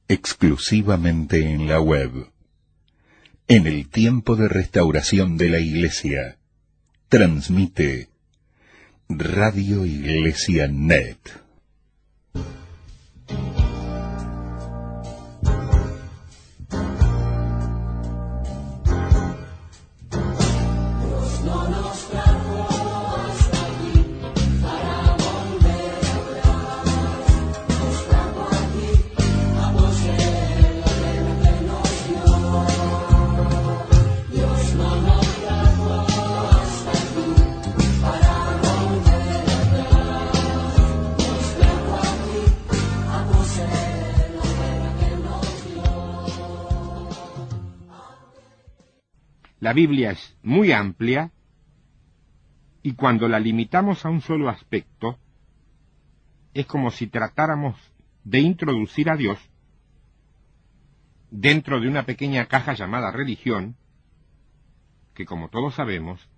exclusivamente en la web. En el tiempo de restauración de la Iglesia, transmite Radio Iglesia Net. La Biblia es muy amplia y cuando la limitamos a un solo aspecto, es como si tratáramos de introducir a Dios dentro de una pequeña caja llamada religión, que como todos sabemos,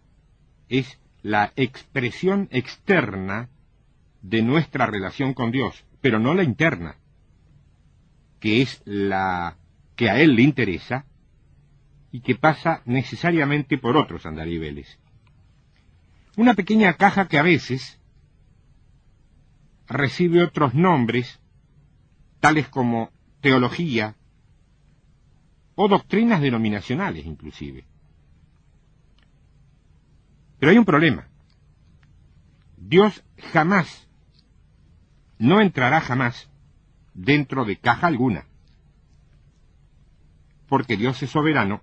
es la expresión externa de nuestra relación con Dios, pero no la interna, que es la que a Él le interesa, y que pasa necesariamente por otros andariveles. Una pequeña caja que a veces recibe otros nombres, tales como teología o doctrinas denominacionales inclusive. Pero hay un problema. Dios jamás, no entrará jamás dentro de caja alguna, porque Dios es soberano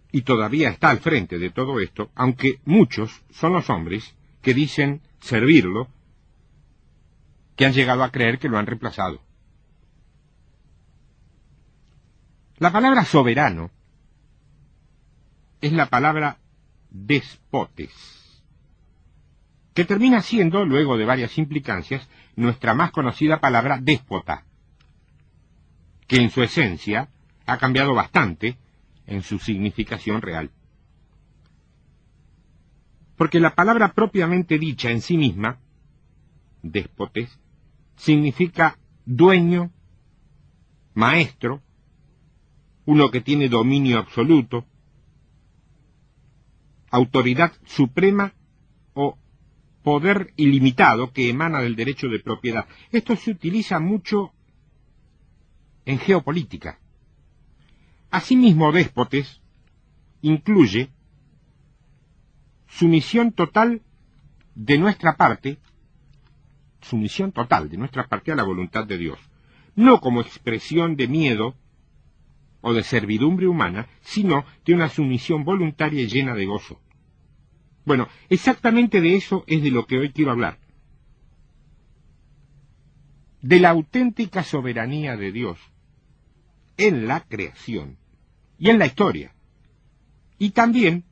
y todavía está al frente de todo esto, aunque muchos son los hombres que dicen servirlo, que han llegado a creer que lo han reemplazado. La palabra soberano es la palabra despotes, que termina siendo, luego de varias implicancias, nuestra más conocida palabra déspota, que en su esencia ha cambiado bastante en su significación real. Porque la palabra propiamente dicha en sí misma, déspotes, significa dueño, maestro, uno que tiene dominio absoluto, autoridad suprema o poder ilimitado que emana del derecho de propiedad. Esto se utiliza mucho en geopolítica. Asimismo, déspotes incluye sumisión total de nuestra parte a la voluntad de Dios, no como expresión de miedo o de servidumbre humana, sino de una sumisión voluntaria y llena de gozo. Bueno, exactamente de eso es de lo que hoy quiero hablar. De la auténtica soberanía de Dios en la creación y en la historia, y también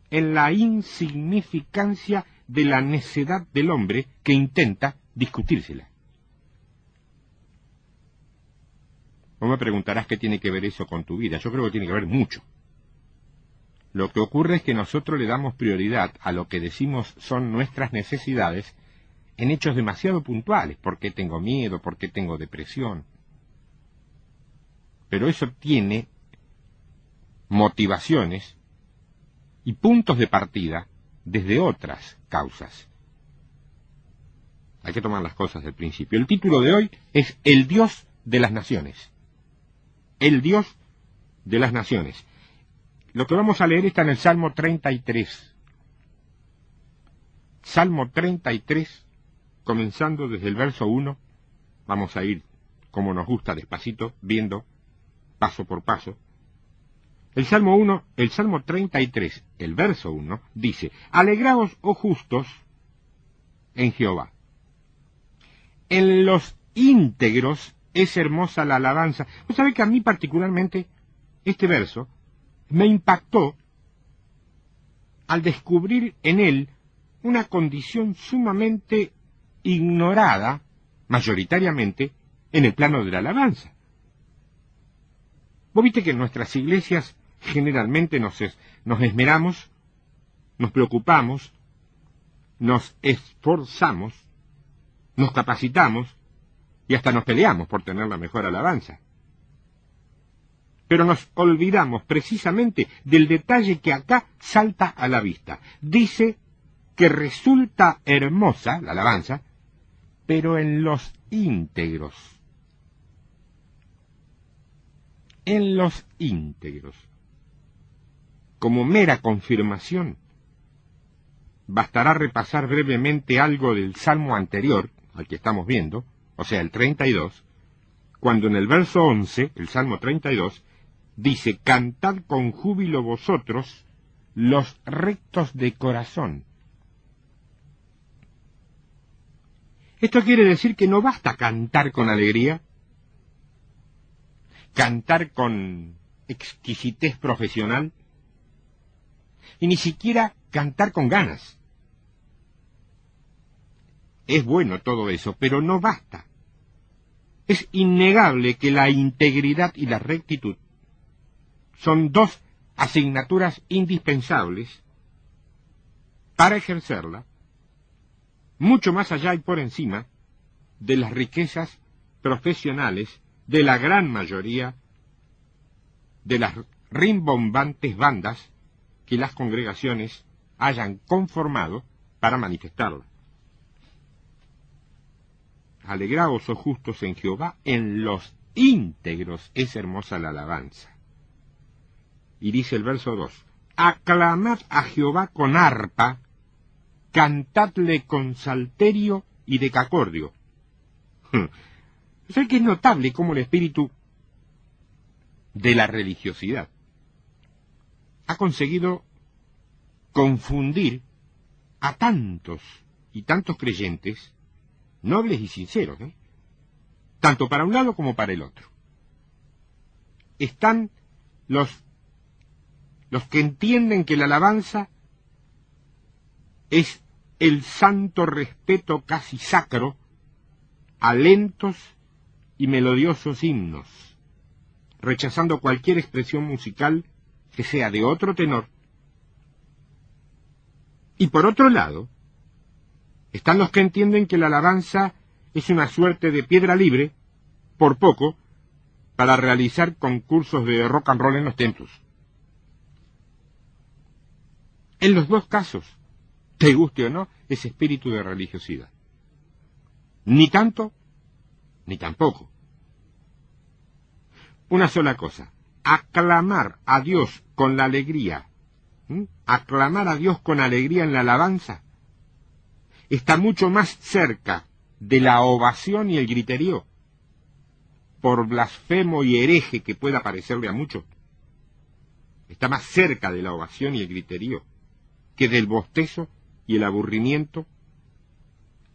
en la insignificancia de la necedad del hombre que intenta discutírsela. Vos me preguntarás qué tiene que ver eso con tu vida. Yo creo que tiene que ver mucho. Lo que ocurre es que nosotros le damos prioridad a lo que decimos son nuestras necesidades en hechos demasiado puntuales. ¿Por qué tengo miedo? ¿Por qué tengo depresión? Pero eso tiene motivaciones y puntos de partida desde otras causas. Hay que tomar las cosas del principio. El título de hoy es El Dios de las Naciones. El Dios de las Naciones. Lo que vamos a leer está en el Salmo 33. Salmo 33, comenzando desde el verso 1, vamos a ir, como nos gusta, despacito, viendo paso por paso. El Salmo 33, el verso 1, dice: Alegraos, oh justos, en Jehová. En los íntegros es hermosa la alabanza. Vos sabés que a mí particularmente este verso me impactó al descubrir en él una condición sumamente ignorada, mayoritariamente, en el plano de la alabanza. Vos viste que en nuestras iglesias generalmente nos esmeramos, nos preocupamos, nos esforzamos, nos capacitamos y hasta nos peleamos por tener la mejor alabanza. Pero nos olvidamos precisamente del detalle que acá salta a la vista. Dice que resulta hermosa la alabanza, pero en los íntegros. En los íntegros. Como mera confirmación, bastará repasar brevemente algo del salmo anterior, al que estamos viendo, o sea, el 32, cuando en el verso 11, el salmo 32, dice, cantad con júbilo vosotros, los rectos de corazón. Esto quiere decir que no basta cantar con alegría, cantar con exquisitez profesional, y ni siquiera cantar con ganas. Es bueno todo eso, pero no basta. Es innegable que la integridad y la rectitud son dos asignaturas indispensables para ejercerla, mucho más allá y por encima de las riquezas profesionales de la gran mayoría de las rimbombantes bandas que las congregaciones hayan conformado para manifestarla. Alegraos, oh justos, en Jehová, en los íntegros es hermosa la alabanza. Y dice el verso 2, aclamad a Jehová con arpa, cantadle con salterio y decacordio. Sé que es notable cómo el espíritu de la religiosidad ha conseguido confundir a tantos y tantos creyentes, nobles y sinceros, tanto para un lado como para el otro. Están los que entienden que la alabanza es el santo respeto casi sacro a lentos y melodiosos himnos, rechazando cualquier expresión musical que sea de otro tenor. Y por otro lado, están los que entienden que la alabanza es una suerte de piedra libre, por poco, para realizar concursos de rock and roll en los templos. En los dos casos, te guste o no, es espíritu de religiosidad. Ni tanto, ni tampoco. Una sola cosa, aclamar a Dios con la alegría, aclamar a Dios con alegría en la alabanza, está mucho más cerca de la ovación y el griterío, por blasfemo y hereje que pueda parecerle a muchos. Está más cerca de la ovación y el griterío que del bostezo y el aburrimiento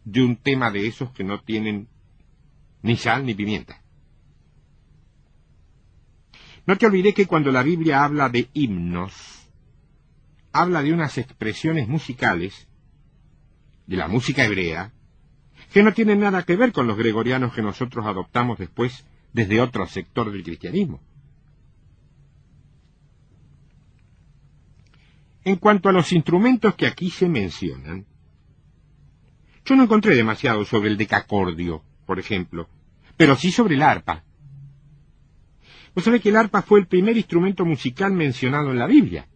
de un tema de esos que no tienen ni sal ni pimienta. No te olvides que cuando la Biblia habla de himnos, habla de unas expresiones musicales, de la música hebrea, que no tienen nada que ver con los gregorianos que nosotros adoptamos después desde otro sector del cristianismo. En cuanto a los instrumentos que aquí se mencionan, yo no encontré demasiado sobre el decacordio, por ejemplo, pero sí sobre el arpa. Vos sabés que el arpa fue el primer instrumento musical mencionado en la Biblia.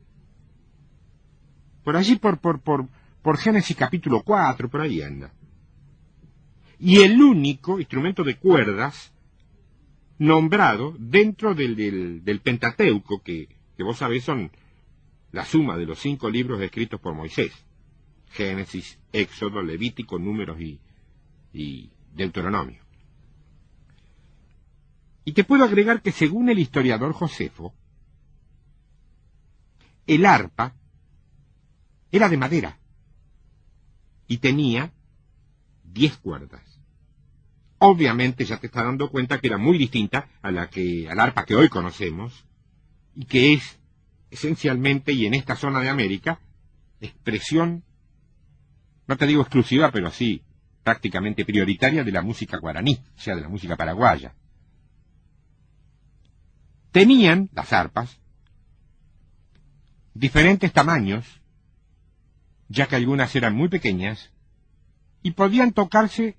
Por allí, por Génesis capítulo 4, por ahí anda. Y el único instrumento de cuerdas nombrado dentro del Pentateuco, que vos sabés son la suma de los 5 libros escritos por Moisés. Génesis, Éxodo, Levítico, Números y Deuteronomio. Y te puedo agregar que según el historiador Josefo, el arpa era de madera y tenía 10 cuerdas. Obviamente ya te estás dando cuenta que era muy distinta al arpa que hoy conocemos y que es esencialmente, y en esta zona de América, expresión, no te digo exclusiva, pero sí prácticamente prioritaria de la música guaraní, o sea, de la música paraguaya. Tenían las arpas diferentes tamaños, ya que algunas eran muy pequeñas, y podían tocarse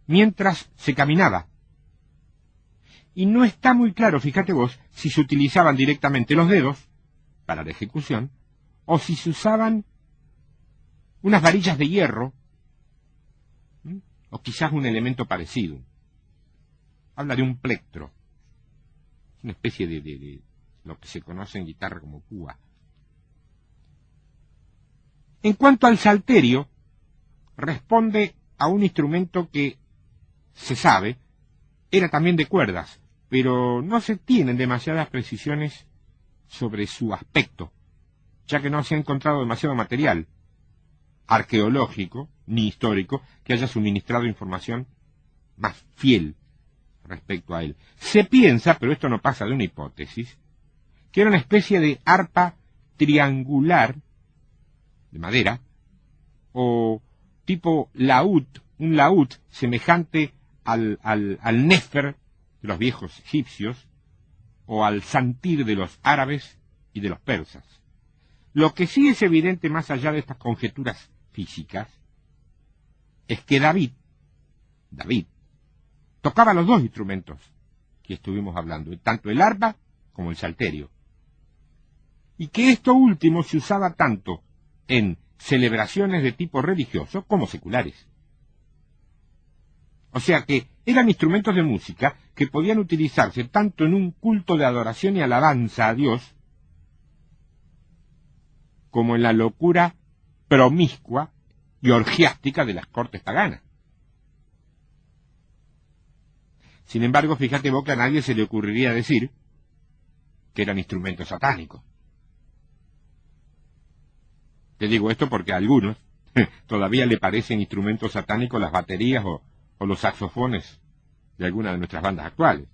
mientras se caminaba. Y no está muy claro, fíjate vos, si se utilizaban directamente los dedos para la ejecución, o si se usaban unas varillas de hierro, o quizás un elemento parecido. Habla de un plectro, una especie de lo que se conoce en guitarra como púa. En cuanto al salterio, responde a un instrumento que se sabe, era también de cuerdas, pero no se tienen demasiadas precisiones sobre su aspecto, ya que no se ha encontrado demasiado material arqueológico ni histórico que haya suministrado información más fiel respecto a él. Se piensa, pero esto no pasa de una hipótesis, que era una especie de arpa triangular de madera, o tipo laúd, un laúd semejante al néfer de los viejos egipcios, o al santir de los árabes y de los persas. Lo que sí es evidente más allá de estas conjeturas físicas, es que David, tocaba los dos instrumentos que estuvimos hablando, tanto el arpa como el salterio, y que esto último se usaba tanto en celebraciones de tipo religioso como seculares. O sea que eran instrumentos de música que podían utilizarse tanto en un culto de adoración y alabanza a Dios, como en la locura promiscua y orgiástica de las cortes paganas. Sin embargo, fíjate vos que a nadie se le ocurriría decir que eran instrumentos satánicos. Te digo esto porque a algunos todavía le parecen instrumentos satánicos las baterías o los saxofones de alguna de nuestras bandas actuales.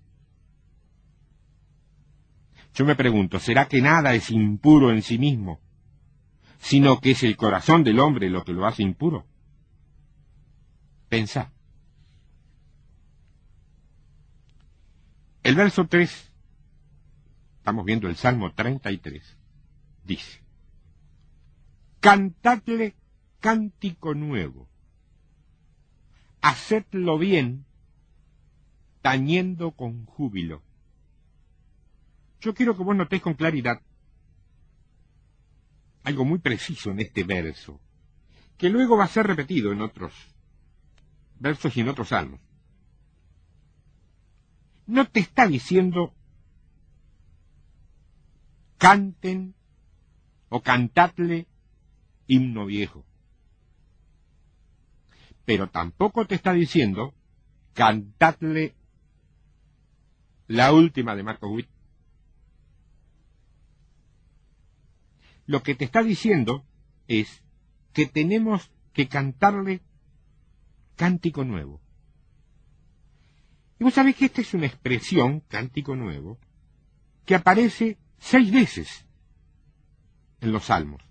Yo me pregunto, ¿será que nada es impuro en sí mismo, sino que es el corazón del hombre lo que lo hace impuro? Pensá. El verso 3, estamos viendo el Salmo 33, dice: cantadle cántico nuevo, hacedlo bien, tañendo con júbilo. Yo quiero que vos notéis con claridad algo muy preciso en este verso, que luego va a ser repetido en otros versos y en otros salmos. No te está diciendo canten o cantadle himno viejo, pero tampoco te está diciendo cantadle la última de Marcos Witt. Lo que te está diciendo es que tenemos que cantarle cántico nuevo. Y vos sabés que esta es una expresión, cántico nuevo, que aparece 6 veces en los Salmos,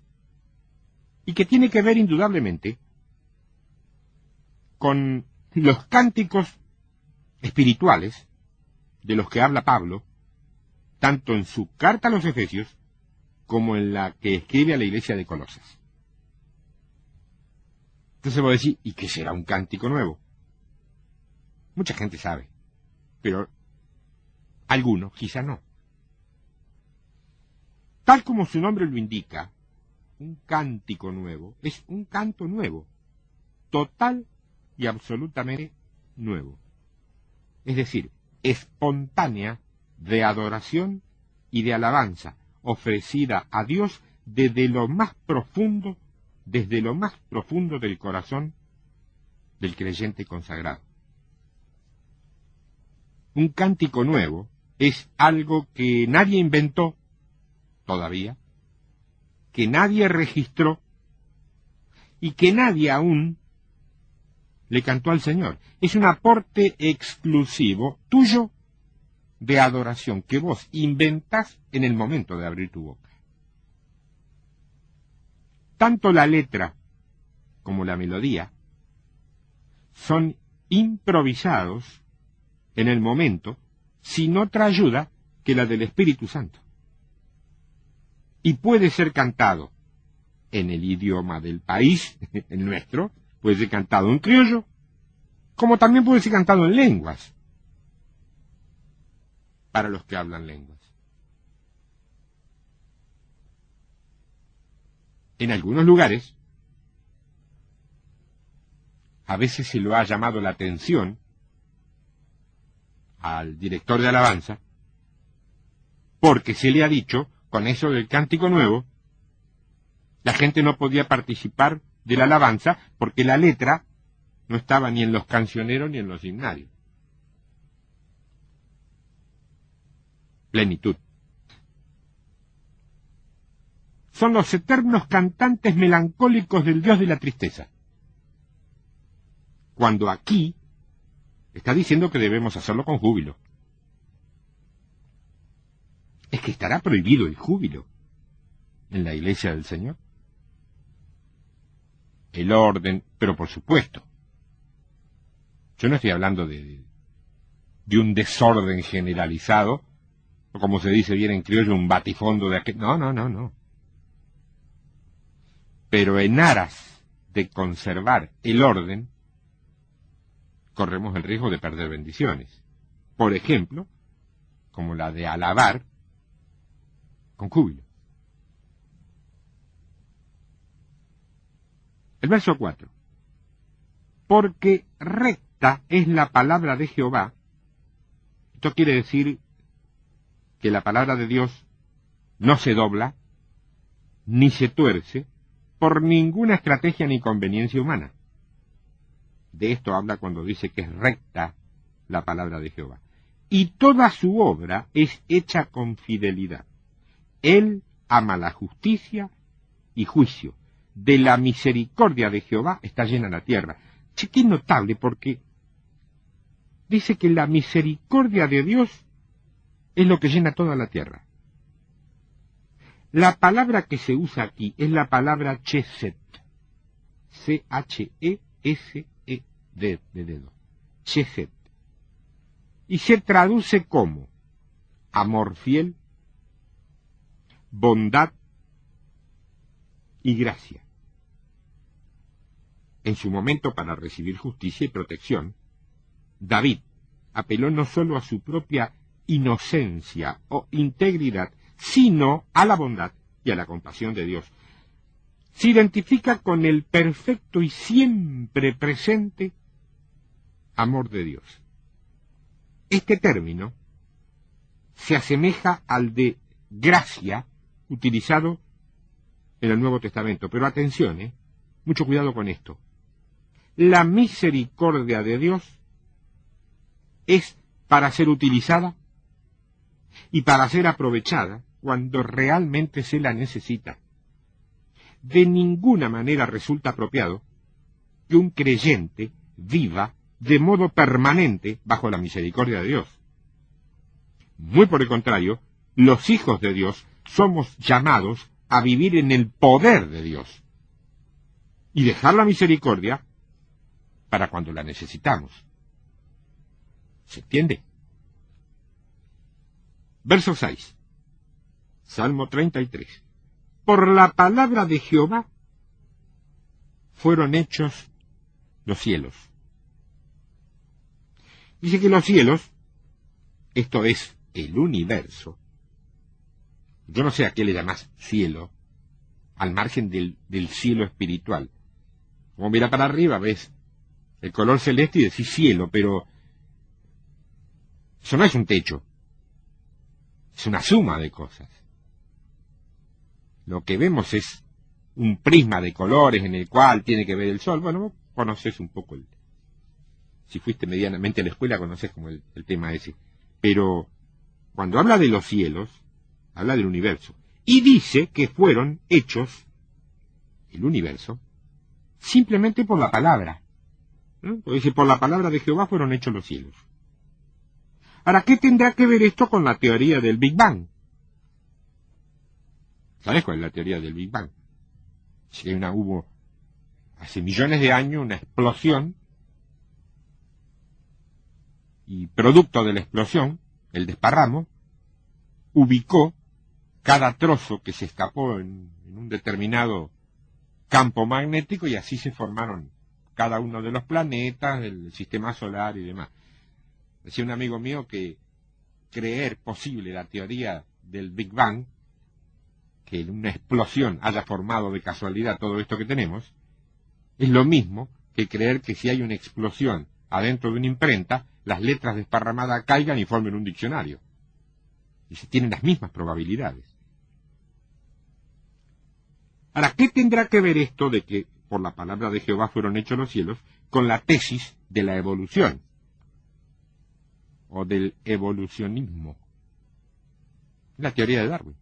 y que tiene que ver indudablemente con los cánticos espirituales de los que habla Pablo, tanto en su carta a los Efesios como en la que escribe a la iglesia de Colosas. Entonces vos decís, ¿y qué será un cántico nuevo? Mucha gente sabe, pero algunos quizá no. Tal como su nombre lo indica, un cántico nuevo es un canto nuevo, total y absolutamente nuevo. Es decir, espontánea de adoración y de alabanza, ofrecida a Dios desde lo más profundo del corazón del creyente consagrado. Un cántico nuevo es algo que nadie inventó todavía, que nadie registró y que nadie aún le cantó al Señor. Es un aporte exclusivo tuyo de adoración que vos inventás en el momento de abrir tu boca. Tanto la letra como la melodía son improvisados en el momento sin otra ayuda que la del Espíritu Santo. Y puede ser cantado en el idioma del país, el nuestro, puede ser cantado en criollo, como también puede ser cantado en lenguas, para los que hablan lenguas. En algunos lugares, a veces se lo ha llamado la atención al director de alabanza, porque se le ha dicho, con eso del cántico nuevo, la gente no podía participar de la alabanza porque la letra no estaba ni en los cancioneros ni en los himnarios. Plenitud. Son los eternos cantantes melancólicos del Dios de la tristeza. Cuando aquí está diciendo que debemos hacerlo con júbilo. ¿Es que estará prohibido el júbilo en la iglesia del Señor? El orden, pero por supuesto. Yo no estoy hablando de un desorden generalizado, o como se dice bien en criollo, un batifondo de aquel. No. Pero en aras de conservar el orden, corremos el riesgo de perder bendiciones. Por ejemplo, como la de alabar con júbilo. El verso 4. Porque recta es la palabra de Jehová. Esto quiere decir que la palabra de Dios no se dobla, ni se tuerce, por ninguna estrategia ni conveniencia humana. De esto habla cuando dice que es recta la palabra de Jehová. Y toda su obra es hecha con fidelidad. Él ama la justicia y juicio. De la misericordia de Jehová está llena la tierra. Che, qué notable, porque dice que la misericordia de Dios es lo que llena toda la tierra. La palabra que se usa aquí es la palabra chesed. C-H-E-S-E-D de dedo. Chesed. Y se traduce como amor fiel, bondad y gracia. En su momento, para recibir justicia y protección, David apeló no sólo a su propia inocencia o integridad, sino a la bondad y a la compasión de Dios. Se identifica con el perfecto y siempre presente amor de Dios. Este término se asemeja al de gracia utilizado en el Nuevo Testamento. Pero atención, mucho cuidado con esto. La misericordia de Dios es para ser utilizada y para ser aprovechada cuando realmente se la necesita. De ninguna manera resulta apropiado que un creyente viva de modo permanente bajo la misericordia de Dios. Muy por el contrario, los hijos de Dios somos llamados a vivir en el poder de Dios y dejar la misericordia para cuando la necesitamos. ¿Se entiende? Verso 6. Salmo 33. Por la palabra de Jehová fueron hechos los cielos. Dice que los cielos, esto es el universo, yo no sé a qué le llamas cielo, al margen del cielo espiritual. Como mira para arriba, ves el color celeste y decís cielo, pero eso no es un techo, es una suma de cosas. Lo que vemos es un prisma de colores en el cual tiene que ver el sol. Bueno, vos conocés un poco, si fuiste medianamente a la escuela, conocés como el tema ese. Pero cuando habla de los cielos, habla del universo. Y dice que fueron hechos, el universo, simplemente por la palabra. Porque dice, por la palabra de Jehová fueron hechos los cielos. Ahora, ¿qué tendrá que ver esto con la teoría del Big Bang? ¿Sabes cuál es la teoría del Big Bang? Si hubo hace millones de años una explosión, y producto de la explosión, el desparramo, ubicó cada trozo que se escapó en un determinado campo magnético y así se formaron cada uno de los planetas, del sistema solar y demás. Decía un amigo mío que creer posible la teoría del Big Bang, que una explosión haya formado de casualidad todo esto que tenemos, es lo mismo que creer que si hay una explosión adentro de una imprenta, las letras desparramadas caigan y formen un diccionario. Y se tienen las mismas probabilidades. Ahora, ¿qué tendrá que ver esto de que por la palabra de Jehová fueron hechos los cielos con la tesis de la evolución? O del evolucionismo. La teoría de Darwin.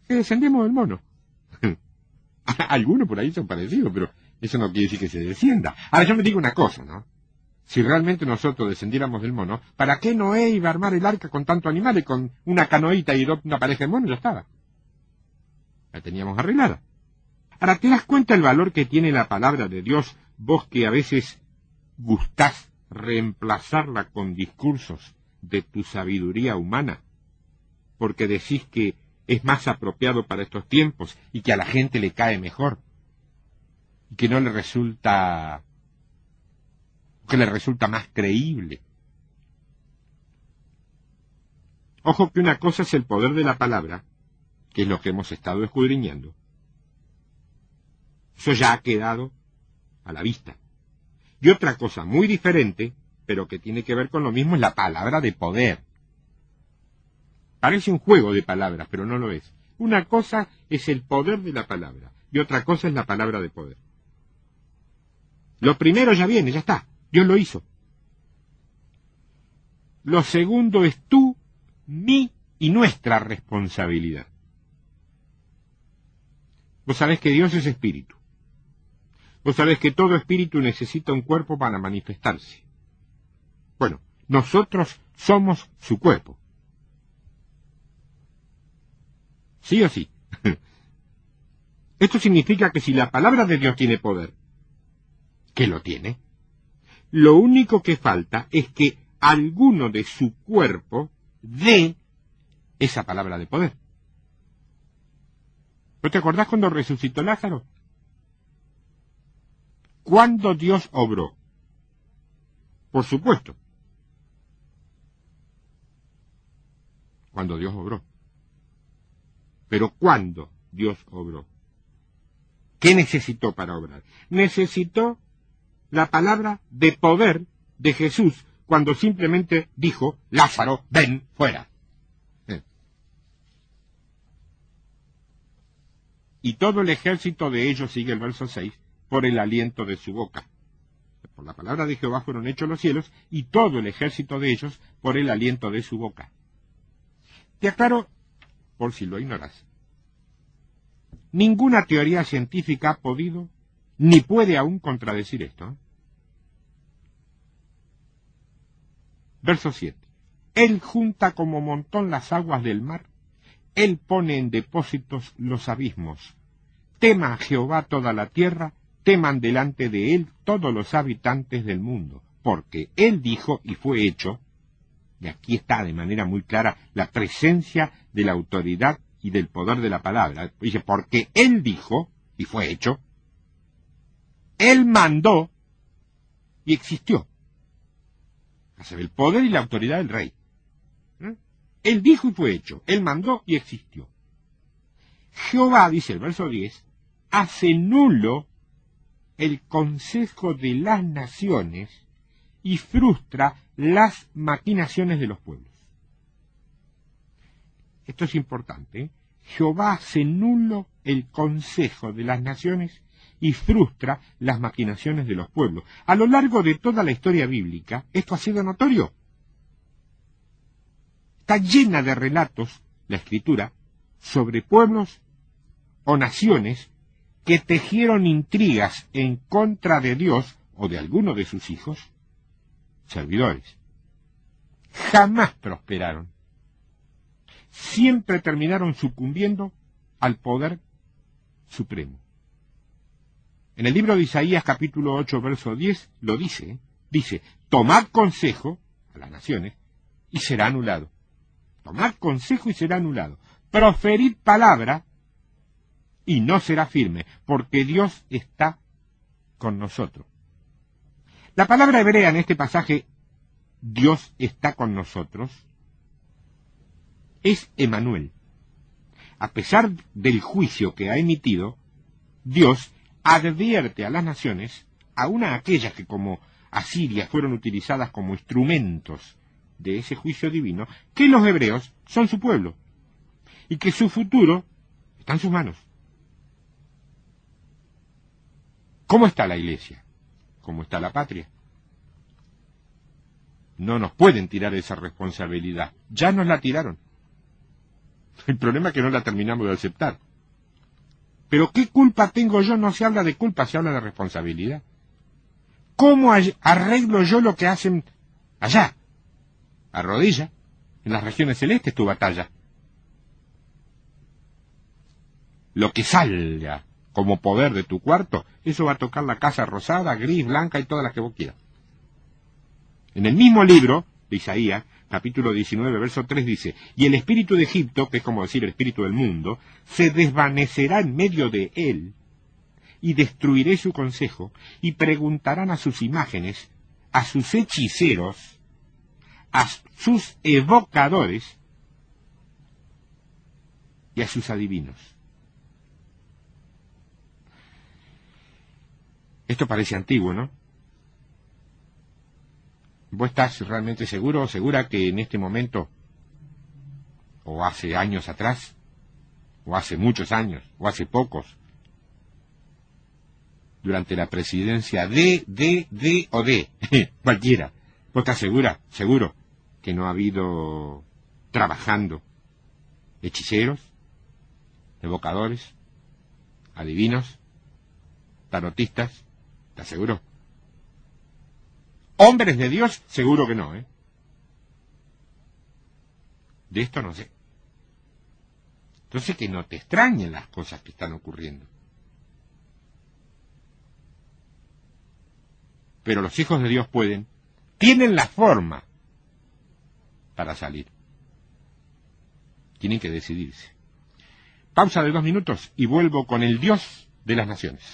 Que descendemos del mono. Algunos por ahí son parecidos, pero eso no quiere decir que se descienda. Ahora yo me digo una cosa, ¿no? Si realmente nosotros descendiéramos del mono, ¿para qué Noé iba a armar el arca con tanto animal y con una canoita y una pareja de monos? Ya estaba. La teníamos arreglada. Ahora, ¿te das cuenta el valor que tiene la palabra de Dios, vos que a veces gustás reemplazarla con discursos de tu sabiduría humana? Porque decís que es más apropiado para estos tiempos y que a la gente le cae mejor. Y que no le resulta... que le resulta más creíble. Ojo que una cosa es el poder de la palabra, que es lo que hemos estado escudriñando. Eso ya ha quedado a la vista. Y otra cosa muy diferente, pero que tiene que ver con lo mismo, es la palabra de poder. Parece un juego de palabras, pero no lo es. Una cosa es el poder de la palabra, y otra cosa es la palabra de poder. Lo primero ya viene, ya está. Dios lo hizo. Lo segundo es tú, mi y nuestra responsabilidad. Vos sabés que Dios es espíritu. Vos sabés que todo espíritu necesita un cuerpo para manifestarse. Bueno, nosotros somos su cuerpo. ¿Sí o sí? Esto significa que si la palabra de Dios tiene poder, que lo tiene, lo único que falta es que alguno de su cuerpo dé esa palabra de poder. ¿No te acordás cuando resucitó Lázaro? ¿Cuándo Dios obró? Por supuesto. Cuando Dios obró. Pero ¿cuándo Dios obró? ¿Qué necesitó para obrar? Necesitó la palabra de poder de Jesús cuando simplemente dijo, Lázaro, ven fuera. Y todo el ejército de ellos, sigue el verso 6, por el aliento de su boca. Por la palabra de Jehová fueron hechos los cielos, y todo el ejército de ellos por el aliento de su boca. Te aclaro, por si lo ignoras. Ninguna teoría científica ha podido, ni puede aún contradecir esto. Verso 7. Él junta como montón las aguas del mar, Él pone en depósitos los abismos. Tema a Jehová toda la tierra, teman delante de Él todos los habitantes del mundo, porque Él dijo y fue hecho, y aquí está de manera muy clara la presencia de la autoridad y del poder de la palabra. Dice, porque Él dijo y fue hecho, Él mandó y existió. Se ve el poder y la autoridad del rey. Él dijo y fue hecho, Él mandó y existió. Jehová, dice el verso 10, hace nulo el consejo de las naciones y frustra las maquinaciones de los pueblos. Esto es importante. Jehová hace nulo el consejo de las naciones y frustra las maquinaciones de los pueblos. A lo largo de toda la historia bíblica, esto ha sido notorio. Está llena de relatos, la Escritura, sobre pueblos o naciones que tejieron intrigas en contra de Dios o de alguno de sus hijos, servidores. Jamás prosperaron. Siempre terminaron sucumbiendo al poder supremo. En el libro de Isaías, capítulo 8, verso 10, lo dice. Dice, tomad consejo a las naciones y será anulado. Tomad consejo y será anulado. Proferid palabra y no será firme, porque Dios está con nosotros. La palabra hebrea en este pasaje, Dios está con nosotros, es Emmanuel. A pesar del juicio que ha emitido, Dios advierte a las naciones, aun a aquellas que como Asiria fueron utilizadas como instrumentos de ese juicio divino, que los hebreos son su pueblo y que su futuro está en sus manos. ¿Cómo está la iglesia? ¿Cómo está la patria? No nos pueden tirar esa responsabilidad. Ya nos la tiraron. El problema es que no la terminamos de aceptar. Pero ¿qué culpa tengo yo? No se habla de culpa, se habla de responsabilidad. ¿Cómo arreglo yo lo que hacen allá? A rodilla, en las regiones celestes, tu batalla. Lo que salga como poder de tu cuarto, eso va a tocar la casa rosada, gris, blanca y todas las que vos quieras. En el mismo libro de Isaías, capítulo 19, verso 3 dice, y el espíritu de Egipto, que es como decir el espíritu del mundo, se desvanecerá en medio de él, y destruiré su consejo, y preguntarán a sus imágenes, a sus hechiceros, a sus evocadores, y a sus adivinos. Esto parece antiguo, ¿no? ¿Vos estás realmente seguro o segura que en este momento, o hace años atrás, o hace muchos años, o hace pocos, durante la presidencia de cualquiera, vos estás seguro, que no ha habido trabajando hechiceros, evocadores, adivinos, tarotistas? ¿Estás seguro? Hombres de Dios, seguro que no, ¿eh? De esto no sé. Entonces que no te extrañen las cosas que están ocurriendo. Pero los hijos de Dios tienen la forma para salir. Tienen que decidirse. Pausa de 2 minutos y vuelvo con el Dios de las naciones.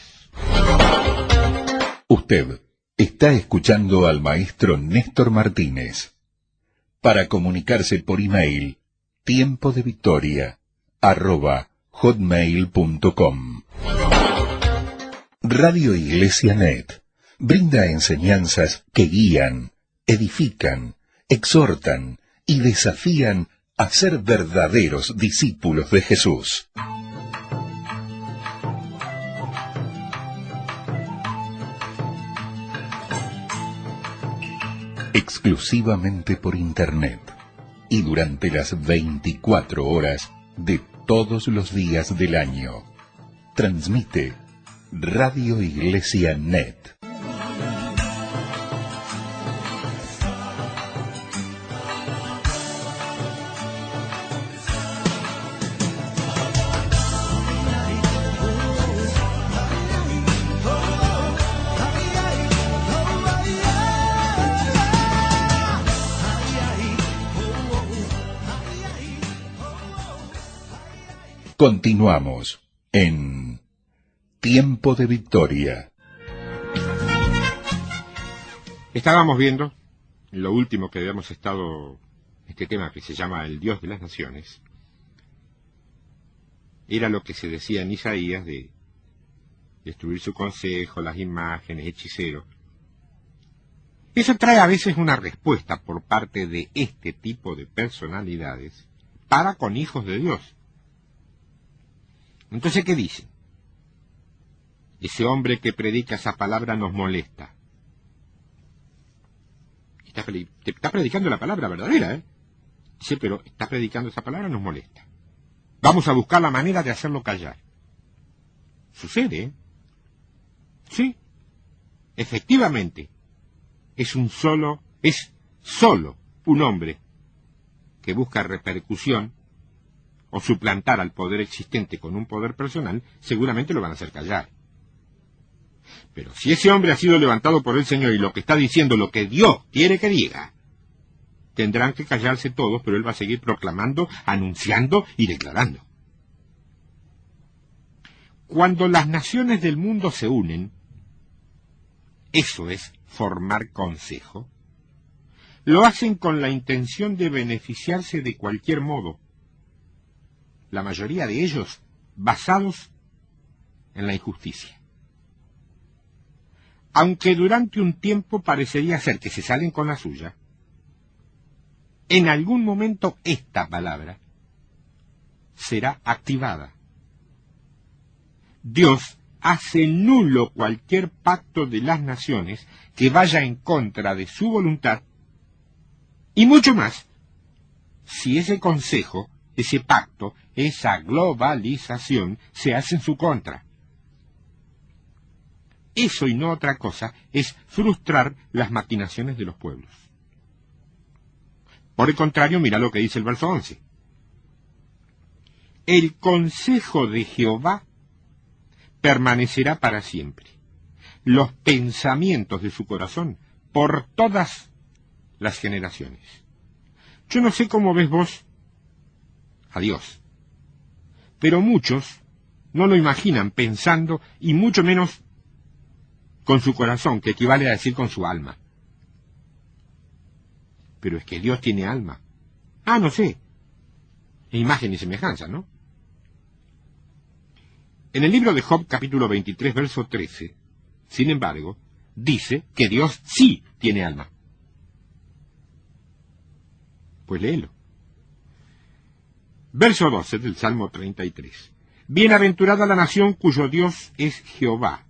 Usted está escuchando al maestro Néstor Martínez. Para comunicarse por email, tiempodevictoria@hotmail.com. Radio Iglesia Net brinda enseñanzas que guían, edifican, exhortan y desafían a ser verdaderos discípulos de Jesús. Exclusivamente por Internet y durante las 24 horas de todos los días del año. Transmite Radio Iglesia Net. Continuamos en Tiempo de Victoria. Estábamos viendo lo último que habíamos estado, este tema que se llama el Dios de las Naciones, era lo que se decía en Isaías de destruir su consejo, las imágenes, hechiceros. Eso trae a veces una respuesta por parte de este tipo de personalidades para con hijos de Dios. Entonces, ¿qué dicen? Ese hombre que predica esa palabra nos molesta. Te está predicando la palabra verdadera, ¿eh? Dice, pero está predicando esa palabra, nos molesta. Vamos a buscar la manera de hacerlo callar. Sucede, ¿eh? Sí. Efectivamente, es solo un hombre que busca repercusión o suplantar al poder existente con un poder personal, seguramente lo van a hacer callar. Pero si ese hombre ha sido levantado por el Señor y lo que está diciendo lo que Dios quiere que diga, tendrán que callarse todos, pero él va a seguir proclamando, anunciando y declarando. Cuando las naciones del mundo se unen, eso es formar consejo, lo hacen con la intención de beneficiarse de cualquier modo, la mayoría de ellos basados en la injusticia. Aunque durante un tiempo parecería ser que se salen con la suya, en algún momento esta palabra será activada. Dios hace nulo cualquier pacto de las naciones que vaya en contra de su voluntad, y mucho más si ese consejo, ese pacto, esa globalización se hace en su contra. Eso y no otra cosa es frustrar las maquinaciones de los pueblos. Por el contrario, mira lo que dice el verso 11. El consejo de Jehová permanecerá para siempre, los pensamientos de su corazón por todas las generaciones. Yo no sé cómo ves vos a Dios, pero muchos no lo imaginan pensando, y mucho menos con su corazón, que equivale a decir con su alma. Pero es que Dios tiene alma. No sé. Imagen y semejanza, ¿no? En el libro de Job, capítulo 23, verso 13, sin embargo, dice que Dios sí tiene alma. Pues léelo. Verso 12 del Salmo 33. Bienaventurada la nación cuyo Dios es Jehová,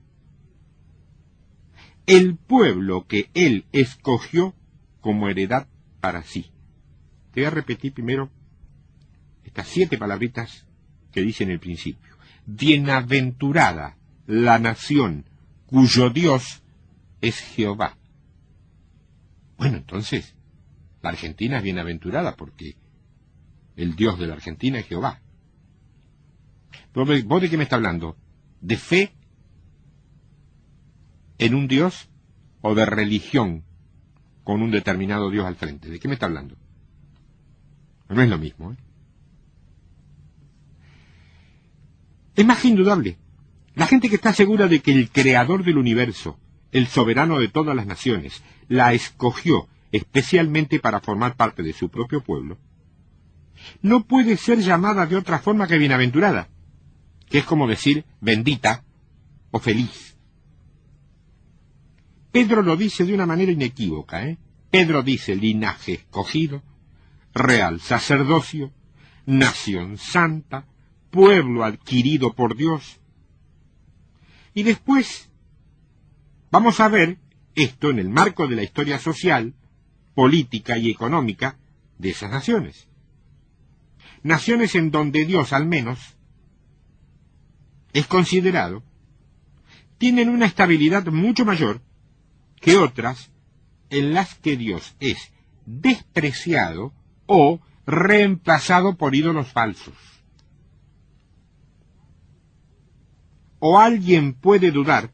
el pueblo que él escogió como heredad para sí. Te voy a repetir primero estas 7 palabritas que dice en el principio. Bienaventurada la nación cuyo Dios es Jehová. Bueno, entonces, la Argentina es bienaventurada porque el Dios de la Argentina es Jehová. ¿Vos de qué me está hablando? ¿De fe en un Dios o de religión con un determinado Dios al frente? ¿De qué me está hablando? No es lo mismo, ¿eh? Es más que indudable. La gente que está segura de que el creador del universo, el soberano de todas las naciones, la escogió especialmente para formar parte de su propio pueblo, no puede ser llamada de otra forma que bienaventurada, que es como decir bendita o feliz. Pedro lo dice de una manera inequívoca, ¿eh? Pedro dice linaje escogido, real sacerdocio, nación santa, pueblo adquirido por Dios. Y después vamos a ver esto en el marco de la historia social, política y económica de esas naciones. Naciones en donde Dios, al menos, es considerado, tienen una estabilidad mucho mayor que otras en las que Dios es despreciado o reemplazado por ídolos falsos. ¿O alguien puede dudar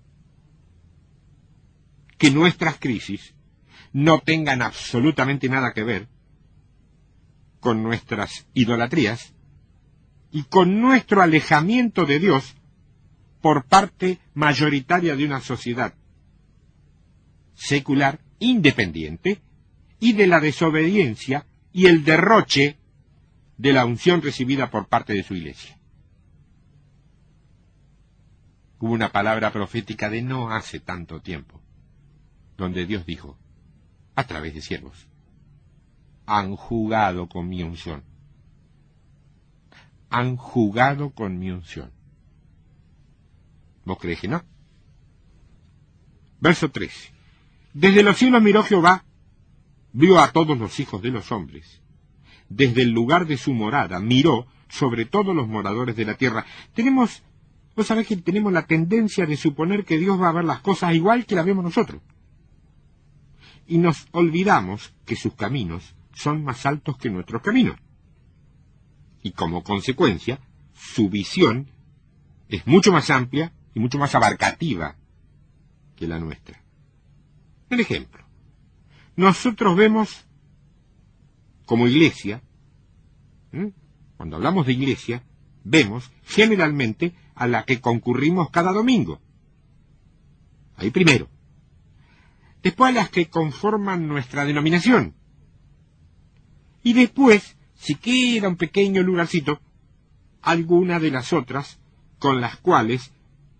que nuestras crisis no tengan absolutamente nada que ver con nuestras idolatrías y con nuestro alejamiento de Dios por parte mayoritaria de una sociedad secular, independiente, y de la desobediencia y el derroche de la unción recibida por parte de su iglesia? Hubo una palabra profética de no hace tanto tiempo, donde Dios dijo, a través de siervos, han jugado con mi unción. Han jugado con mi unción. ¿Vos crees que no? Verso 13. Desde los cielos miró Jehová, vio a todos los hijos de los hombres. Desde el lugar de su morada miró sobre todos los moradores de la tierra. Vos sabés que tenemos la tendencia de suponer que Dios va a ver las cosas igual que las vemos nosotros. Y nos olvidamos que sus caminos son más altos que nuestros caminos. Y como consecuencia, su visión es mucho más amplia y mucho más abarcativa que la nuestra. Un ejemplo. Nosotros vemos como iglesia, cuando hablamos de iglesia, vemos generalmente a la que concurrimos cada domingo. Ahí primero. después las que conforman nuestra denominación, y después, si queda un pequeño lugarcito, alguna de las otras con las cuales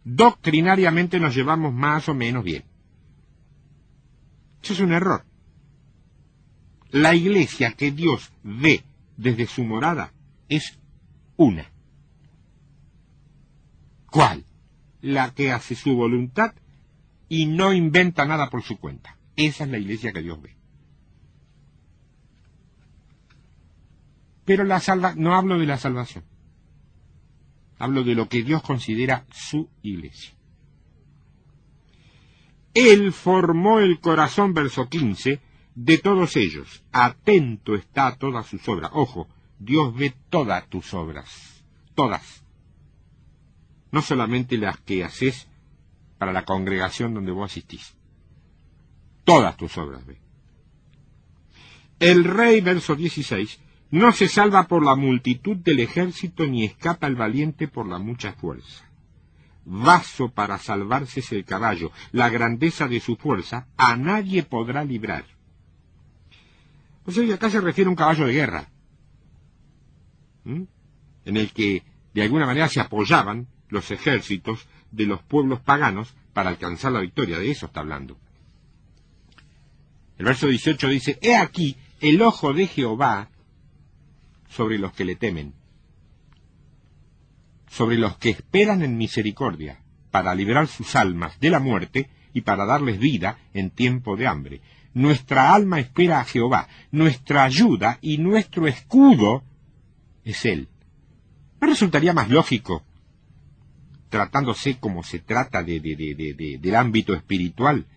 doctrinariamente nos llevamos más o menos bien. Eso es un error. La iglesia que Dios ve desde su morada es una. ¿Cuál? La que hace su voluntad y no inventa nada por su cuenta. Esa es la iglesia que Dios ve. Pero no hablo de la salvación. Hablo de lo que Dios considera su iglesia. Él formó el corazón, verso 15, de todos ellos. Atento está a todas sus obras. Ojo, Dios ve todas tus obras. Todas. No solamente las que haces para la congregación donde vos asistís. Todas tus obras ve. El rey, verso 16, no se salva por la multitud del ejército, ni escapa el valiente por la mucha fuerza. Vaso para salvarse es el caballo, la grandeza de su fuerza a nadie podrá librar. O sea, acá se refiere a un caballo de guerra, en el que de alguna manera se apoyaban los ejércitos de los pueblos paganos para alcanzar la victoria. De eso está hablando. El verso 18 dice: He aquí el ojo de Jehová sobre los que le temen, sobre los que esperan en misericordia, para librar sus almas de la muerte y para darles vida en tiempo de hambre. Nuestra alma espera a Jehová, nuestra ayuda y nuestro escudo es Él. ¿No resultaría más lógico, tratándose como se trata del ámbito espiritual,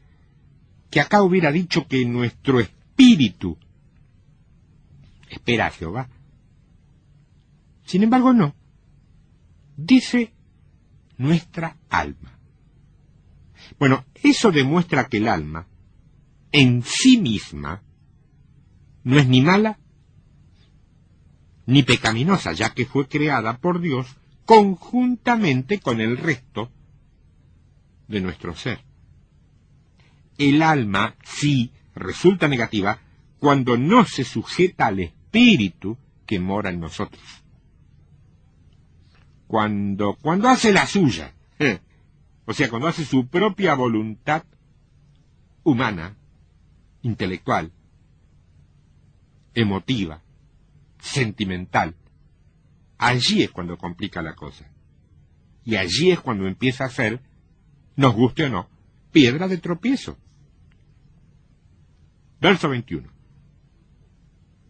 que acá hubiera dicho que nuestro espíritu espera a Jehová? Sin embargo, no. Dice nuestra alma. Bueno, eso demuestra que el alma, en sí misma, no es ni mala ni pecaminosa, ya que fue creada por Dios conjuntamente con el resto de nuestro ser. El alma sí resulta negativa cuando no se sujeta al espíritu que mora en nosotros. Cuando hace la suya, o sea, cuando hace su propia voluntad humana, intelectual, emotiva, sentimental, allí es cuando complica la cosa. Y allí es cuando empieza a ser, nos guste o no, piedra de tropiezo. Verso 21.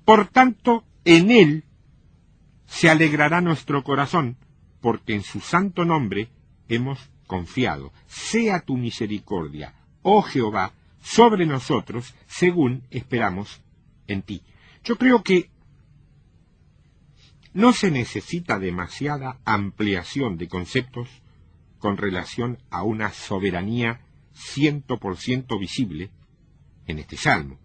Por tanto, en él se alegrará nuestro corazón, porque en su santo nombre hemos confiado. Sea tu misericordia, oh Jehová, sobre nosotros, según esperamos en ti. Yo creo que no se necesita demasiada ampliación de conceptos con relación a una soberanía 100% visible en este salmo.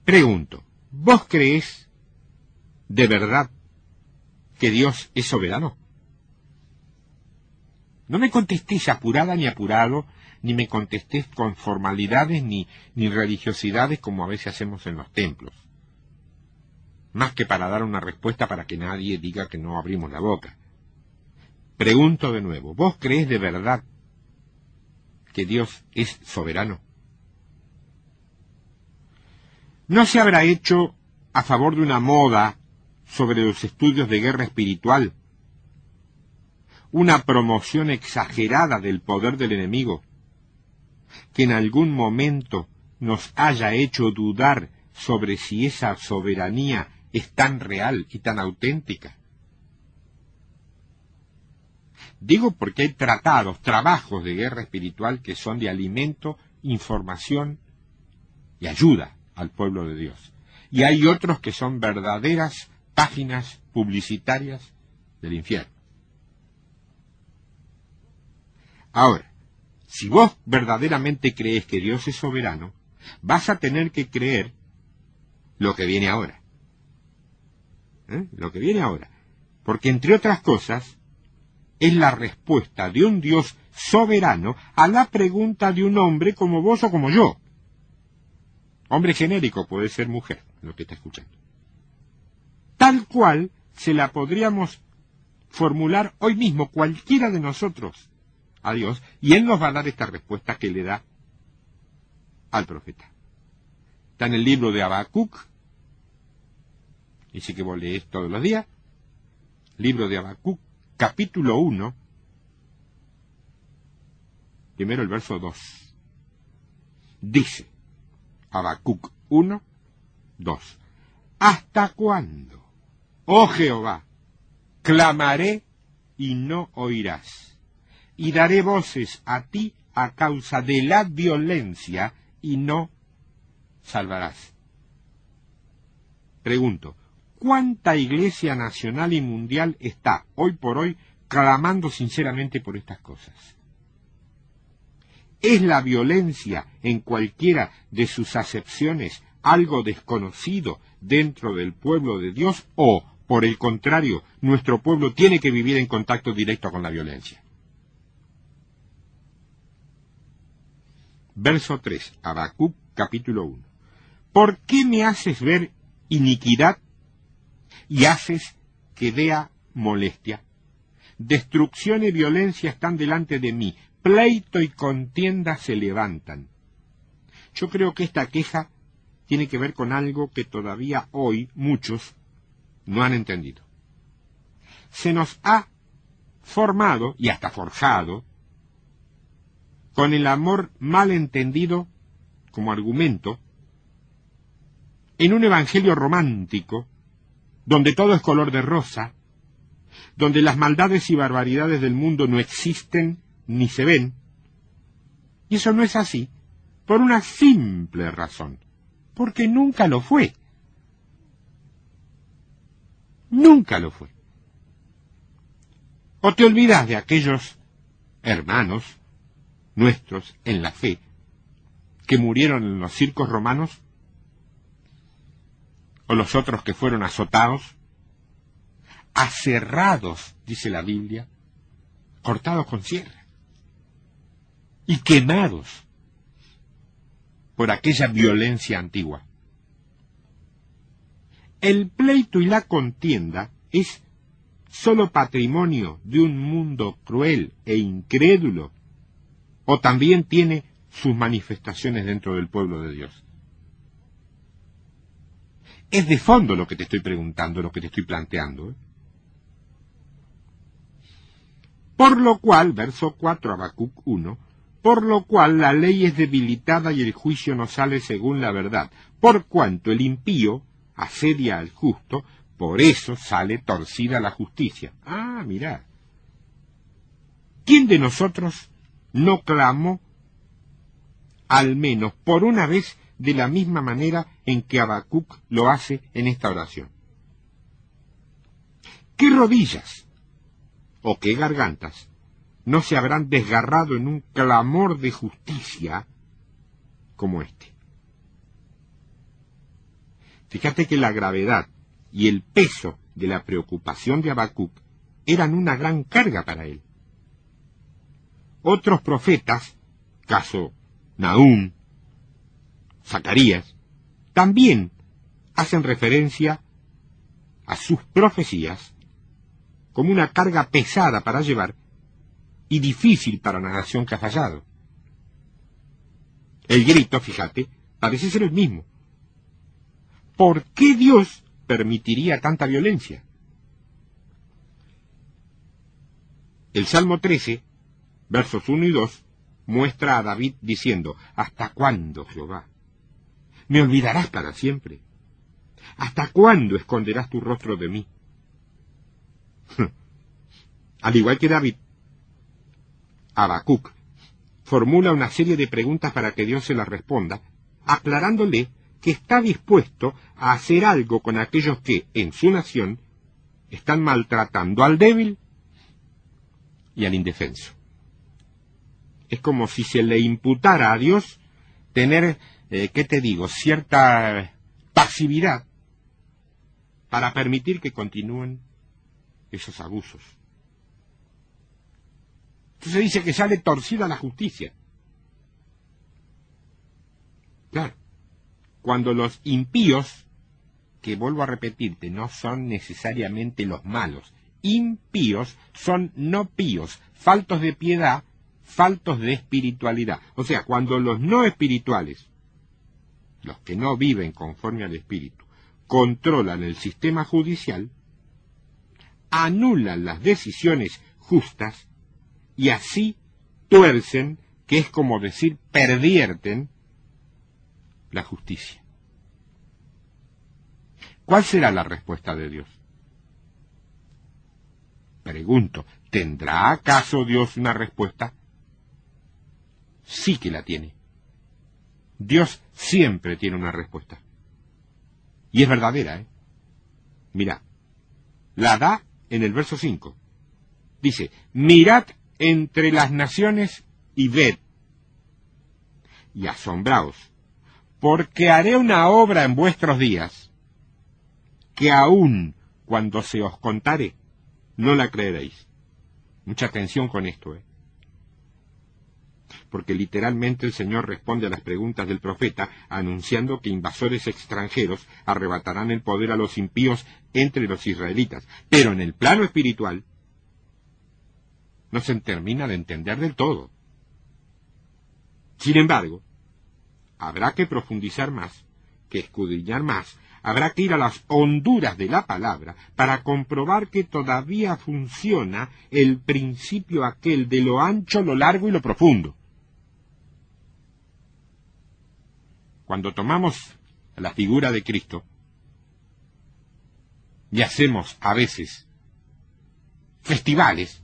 Pregunto, ¿vos creés de verdad que Dios es soberano? No me contestéis apurada ni apurado, ni me contestéis con formalidades ni religiosidades como a veces hacemos en los templos, más que para dar una respuesta para que nadie diga que no abrimos la boca. Pregunto de nuevo, ¿vos creés de verdad que Dios es soberano? ¿No se habrá hecho a favor de una moda sobre los estudios de guerra espiritual una promoción exagerada del poder del enemigo, que en algún momento nos haya hecho dudar sobre si esa soberanía es tan real y tan auténtica? Digo porque hay trabajos de guerra espiritual que son de alimento, información y ayuda al pueblo de Dios. Y hay otros que son verdaderas páginas publicitarias del infierno. Ahora, si vos verdaderamente crees que Dios es soberano, vas a tener que creer lo que viene ahora. Lo que viene ahora. Porque, entre otras cosas, es la respuesta de un Dios soberano a la pregunta de un hombre como vos o como yo. Hombre genérico, puede ser mujer, lo que está escuchando. Tal cual se la podríamos formular hoy mismo cualquiera de nosotros a Dios, y Él nos va a dar esta respuesta que le da al profeta. Está en el libro de Habacuc, dice que vos leés todos los días, libro de Habacuc, capítulo 1, primero el verso 2. Dice, Habacuc 1, 2. ¿Hasta cuándo, oh Jehová, clamaré y no oirás? Y daré voces a ti a causa de la violencia y no salvarás. Pregunto, ¿cuánta iglesia nacional y mundial está hoy por hoy clamando sinceramente por estas cosas? ¿Es la violencia en cualquiera de sus acepciones algo desconocido dentro del pueblo de Dios o, por el contrario, nuestro pueblo tiene que vivir en contacto directo con la violencia? Verso 3, Habacuc, capítulo 1. ¿Por qué me haces ver iniquidad y haces que vea molestia? Destrucción y violencia están delante de mí, pleito y contienda se levantan. Yo creo que esta queja tiene que ver con algo que todavía hoy muchos no han entendido. Se nos ha formado y hasta forjado con el amor mal entendido como argumento en un evangelio romántico donde todo es color de rosa, donde las maldades y barbaridades del mundo no existen ni se ven. Y eso no es así por una simple razón, porque nunca lo fue. Nunca lo fue. O te olvidas de aquellos hermanos nuestros en la fe que murieron en los circos romanos, o los otros que fueron azotados, aserrados, dice la Biblia, cortados con sierra y quemados por aquella violencia antigua. El pleito y la contienda es sólo patrimonio de un mundo cruel e incrédulo, o también tiene sus manifestaciones dentro del pueblo de Dios. Es de fondo lo que te estoy preguntando, lo que te estoy planteando. Por lo cual, verso 4, Habacuc 1, por lo cual la ley es debilitada y el juicio no sale según la verdad. Por cuanto el impío asedia al justo, por eso sale torcida la justicia. Ah, mirá. ¿Quién de nosotros no clamó al menos por una vez de la misma manera en que Habacuc lo hace en esta oración? ¿Qué rodillas o qué gargantas no se habrán desgarrado en un clamor de justicia como este? Fíjate que la gravedad y el peso de la preocupación de Habacuc eran una gran carga para él. Otros profetas, caso Nahum, Zacarías, también hacen referencia a sus profecías como una carga pesada para llevar y difícil para una nación que ha fallado. El grito, fíjate, parece ser el mismo. ¿Por qué Dios permitiría tanta violencia? El Salmo 13, versos 1 y 2, muestra a David diciendo, ¿hasta cuándo, Jehová? ¿Me olvidarás para siempre? ¿Hasta cuándo esconderás tu rostro de mí? Al igual que David, Habacuc formula una serie de preguntas para que Dios se las responda, aclarándole que está dispuesto a hacer algo con aquellos que, en su nación, están maltratando al débil y al indefenso. Es como si se le imputara a Dios tener, cierta pasividad para permitir que continúen esos abusos. Entonces dice que sale torcida la justicia. Claro, cuando los impíos, que vuelvo a repetirte, no son necesariamente los malos, impíos son no píos, faltos de piedad, faltos de espiritualidad. O sea, cuando los no espirituales, los que no viven conforme al espíritu, controlan el sistema judicial, anulan las decisiones justas y así tuercen, que es como decir, pervierten la justicia. ¿Cuál será la respuesta de Dios? Pregunto, ¿tendrá acaso Dios una respuesta? Sí que la tiene. Dios siempre tiene una respuesta. Y es verdadera, ¿eh? Mira, la da en el verso 5. Dice, mirad entre las naciones y ved, y asombraos, porque haré una obra en vuestros días, que aun cuando se os contare, no la creeréis. Mucha atención con esto, ¿eh? Porque literalmente el Señor responde a las preguntas del profeta, anunciando que invasores extranjeros arrebatarán el poder a los impíos entre los israelitas. Pero en el plano espiritual no se termina de entender del todo. Sin embargo, habrá que profundizar más, que escudriñar más, habrá que ir a las honduras de la palabra para comprobar que todavía funciona el principio aquel de lo ancho, lo largo y lo profundo. Cuando tomamos la figura de Cristo y hacemos a veces festivales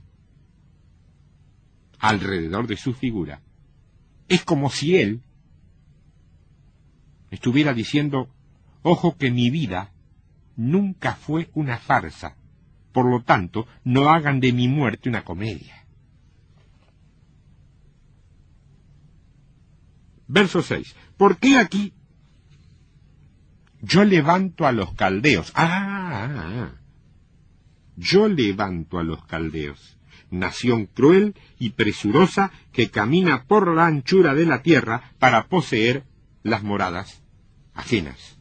alrededor de su figura, es como si Él estuviera diciendo, ojo que mi vida nunca fue una farsa, por lo tanto, no hagan de mi muerte una comedia. Verso 6. ¿Por qué aquí yo levanto a los caldeos? Yo levanto a los caldeos, nación cruel y presurosa que camina por la anchura de la tierra para poseer las moradas ajenas.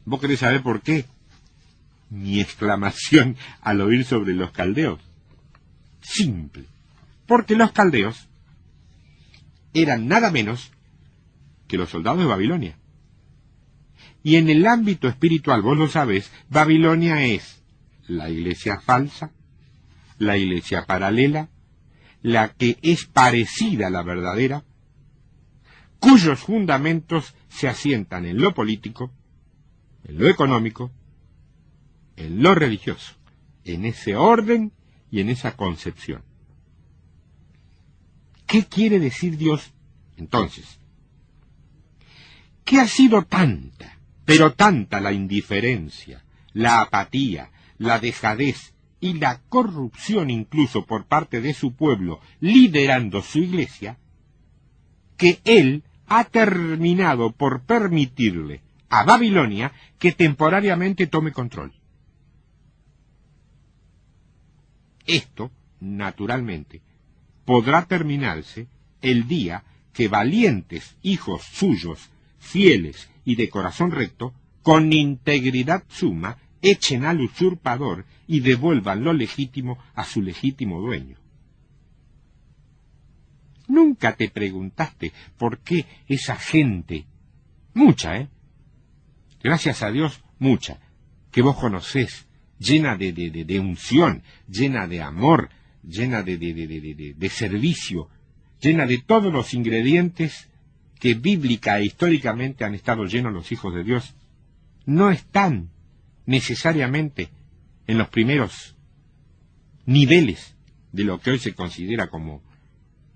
¿Vos querés saber por qué mi exclamación al oír sobre los caldeos? Simple. Porque los caldeos eran nada menos que los soldados de Babilonia. Y en el ámbito espiritual, vos lo sabés, Babilonia es la iglesia falsa, la iglesia paralela, la que es parecida a la verdadera, cuyos fundamentos se asientan en lo político, en lo económico, en lo religioso, en ese orden y en esa concepción. ¿Qué quiere decir Dios entonces? Que ha sido tanta, pero tanta la indiferencia, la apatía, la dejadez y la corrupción incluso por parte de su pueblo liderando su iglesia, que Él ha terminado por permitirle a Babilonia que temporariamente tome control. Esto, naturalmente, podrá terminarse el día que valientes hijos suyos, fieles y de corazón recto, con integridad suma, echen al usurpador y devuelvan lo legítimo a su legítimo dueño. ¿Nunca te preguntaste por qué esa gente, mucha, gracias a Dios, mucha, que vos conocés, llena de unción, llena de amor, llena de servicio, llena de todos los ingredientes que bíblica e históricamente han estado llenos los hijos de Dios, no están necesariamente en los primeros niveles de lo que hoy se considera como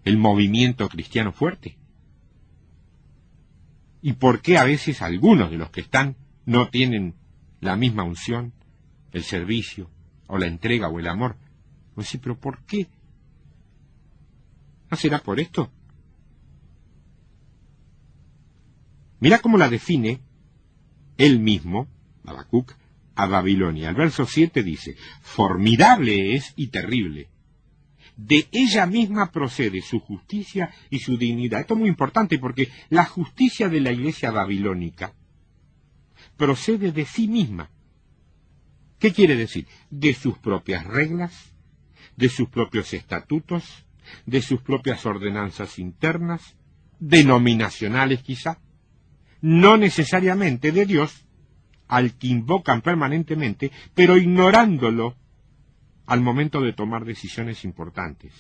el movimiento cristiano fuerte? ¿Y por qué a veces algunos de los que están no tienen la misma unción, el servicio, o la entrega, o el amor? Pues sí, pero ¿por qué? ¿No será por esto? Mira cómo la define él mismo, Habacuc, a Babilonia. El verso 7 dice, formidable es y terrible, de ella misma procede su justicia y su dignidad. Esto es muy importante porque la justicia de la iglesia babilónica procede de sí misma. ¿Qué quiere decir? De sus propias reglas, de sus propios estatutos, de sus propias ordenanzas internas, denominacionales quizá, no necesariamente de Dios, al que invocan permanentemente, pero ignorándolo al momento de tomar decisiones importantes,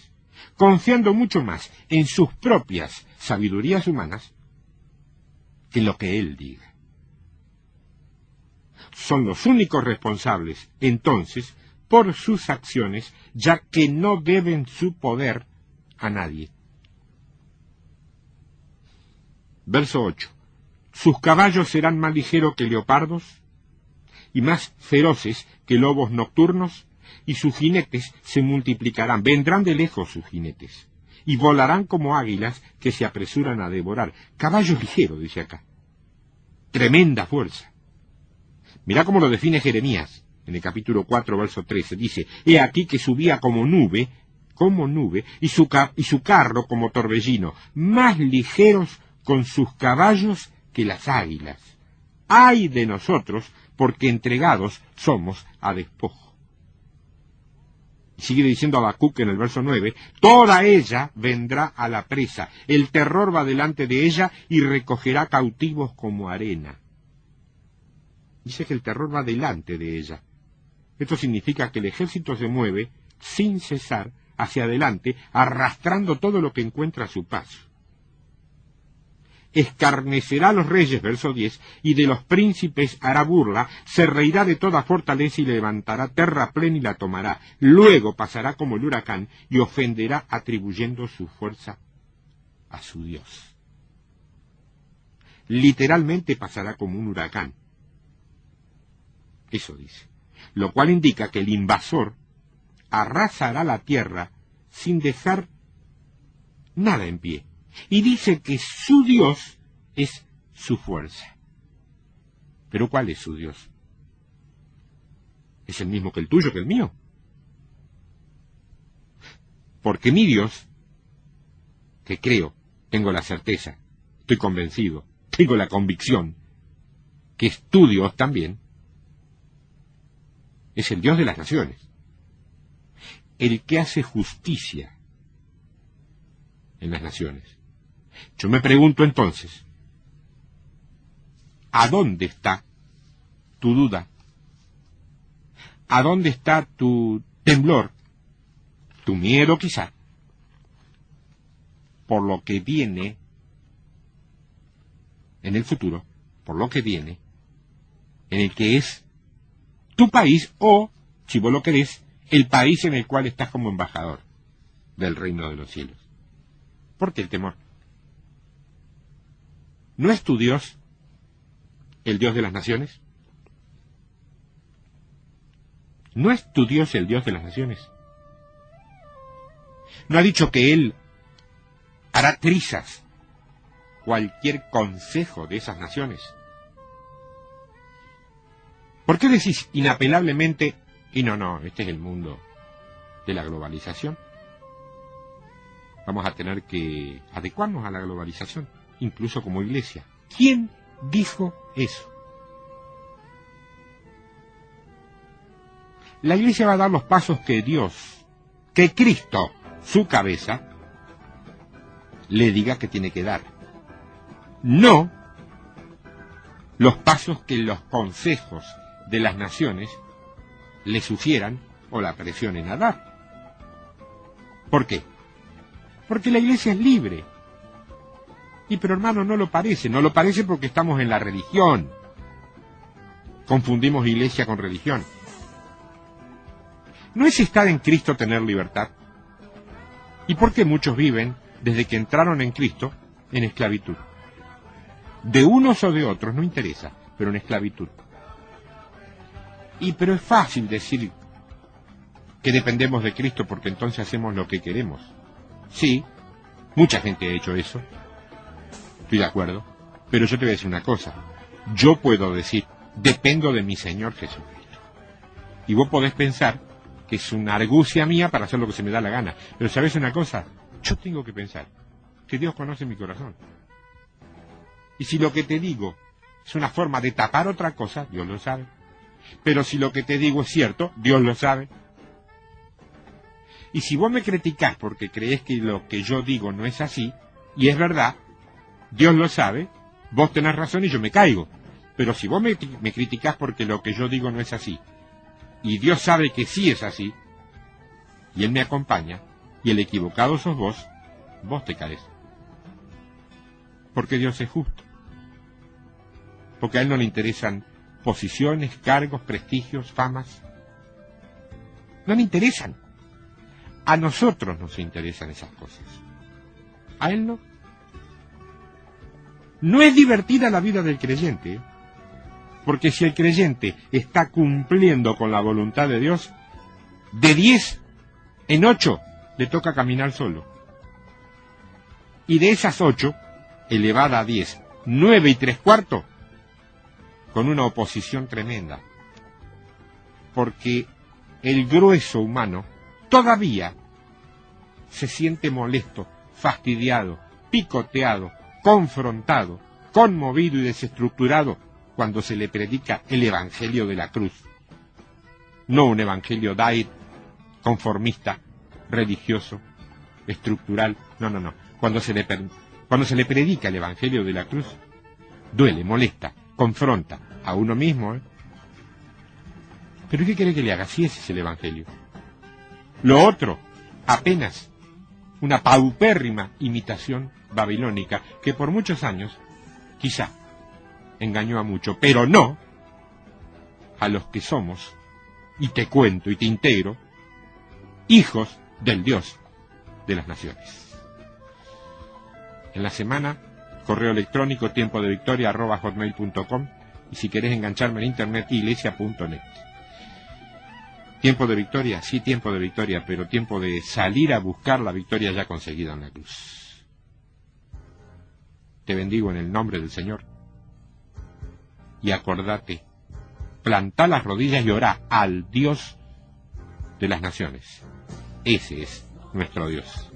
confiando mucho más en sus propias sabidurías humanas que en lo que Él diga. Son los únicos responsables, entonces, por sus acciones, ya que no deben su poder a nadie. Verso 8. Sus caballos serán más ligeros que leopardos y más feroces que lobos nocturnos, y sus jinetes se multiplicarán. Vendrán de lejos sus jinetes, y volarán como águilas que se apresuran a devorar. Caballos ligeros, dice acá. Tremenda fuerza. Mirá cómo lo define Jeremías, en el capítulo 4, verso 13. Dice, he aquí que subía como nube, y su carro como torbellino, más ligeros con sus caballos que las águilas. ¡Ay de nosotros, porque entregados somos a despojo! Sigue diciendo Habacuc en el verso 9, toda ella vendrá a la presa, el terror va delante de ella y recogerá cautivos como arena. Dice que el terror va delante de ella. Esto significa que el ejército se mueve sin cesar hacia adelante, arrastrando todo lo que encuentra a su paso. Escarnecerá a los reyes, verso 10, y de los príncipes hará burla, se reirá de toda fortaleza y levantará terraplén y la tomará. Luego pasará como el huracán y ofenderá atribuyendo su fuerza a su Dios. Literalmente pasará como un huracán. Eso dice. Lo cual indica que el invasor arrasará la tierra sin dejar nada en pie. Y dice que su Dios es su fuerza. ¿Pero cuál es su Dios? ¿Es el mismo que el tuyo, que el mío? Porque mi Dios, que creo, tengo la certeza, estoy convencido, tengo la convicción, que es tu Dios también, es el Dios de las naciones, el que hace justicia en las naciones. Yo me pregunto entonces, ¿a dónde está tu duda? ¿A dónde está tu temblor? Tu miedo quizá, por lo que viene en el futuro, por lo que viene, en el que es tu país o, si vos lo querés, el país en el cual estás como embajador del reino de los cielos. ¿Por qué el temor? ¿No es tu Dios el Dios de las naciones? ¿No es tu Dios el Dios de las naciones? ¿No ha dicho que Él hará trizas cualquier consejo de esas naciones? ¿Por qué decís inapelablemente, y no, este es el mundo de la globalización? Vamos a tener que adecuarnos a la globalización, incluso como iglesia. ¿Quién dijo eso? La iglesia va a dar los pasos que Dios, que Cristo, su cabeza, le diga que tiene que dar. No los pasos que los consejos de las naciones le sugieran o la presionen a dar. ¿Por qué? Porque la iglesia es libre. Y pero hermano, no lo parece porque estamos en la religión. Confundimos iglesia con religión. ¿No es estar en Cristo tener libertad? ¿Y por qué muchos viven, desde que entraron en Cristo, en esclavitud? De unos o de otros, no interesa, pero en esclavitud. Pero es fácil decir que dependemos de Cristo porque entonces hacemos lo que queremos. Sí, mucha gente ha hecho eso. Estoy de acuerdo. Pero yo te voy a decir una cosa. Yo puedo decir, dependo de mi Señor Jesucristo. Y vos podés pensar que es una argucia mía para hacer lo que se me da la gana. Pero ¿sabes una cosa? Yo tengo que pensar que Dios conoce mi corazón. Y si lo que te digo es una forma de tapar otra cosa, Dios lo sabe. Pero si lo que te digo es cierto, Dios lo sabe. Y si vos me criticás porque creés que lo que yo digo no es así, y es verdad, Dios lo sabe, vos tenés razón y yo me caigo. Pero si vos me criticás porque lo que yo digo no es así, y Dios sabe que sí es así, y Él me acompaña, y el equivocado sos vos, vos te caes. Porque Dios es justo. Porque a Él no le interesan posiciones, cargos, prestigios, famas. No le interesan. A nosotros nos interesan esas cosas. A Él no. No es divertida la vida del creyente, ¿eh? Porque si el creyente está cumpliendo con la voluntad de Dios, de 10 en 8 le toca caminar solo. Y de esas 8, elevada a 10, 9 3/4, con una oposición tremenda. Porque el grueso humano todavía se siente molesto, fastidiado, picoteado, confrontado, conmovido y desestructurado cuando se le predica el evangelio de la cruz. No un evangelio diet, conformista, religioso, estructural. No. Cuando se le predica el evangelio de la cruz, duele, molesta, confronta a uno mismo, ¿eh? ¿Pero qué quiere que le haga si ese es el evangelio? Lo otro, apenas una paupérrima imitación babilónica que por muchos años, quizá, engañó a mucho, pero no a los que somos, y te cuento y te integro, hijos del Dios de las naciones. En la semana, correo electrónico tiempodevictoria@hotmail.com, y si querés engancharme en internet, iglesia.net. Tiempo de victoria, sí, tiempo de victoria, pero tiempo de salir a buscar la victoria ya conseguida en la cruz. Te bendigo en el nombre del Señor. Y acordate, plantá las rodillas y orá al Dios de las naciones. Ese es nuestro Dios.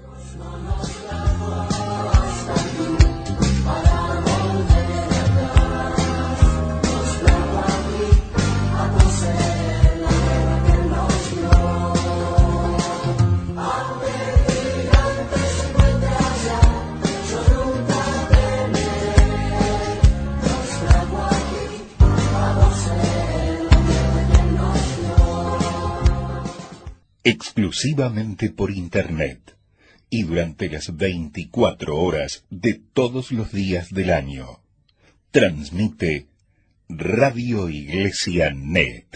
Exclusivamente por Internet y durante las 24 horas de todos los días del año. Transmite Radio Iglesia Net.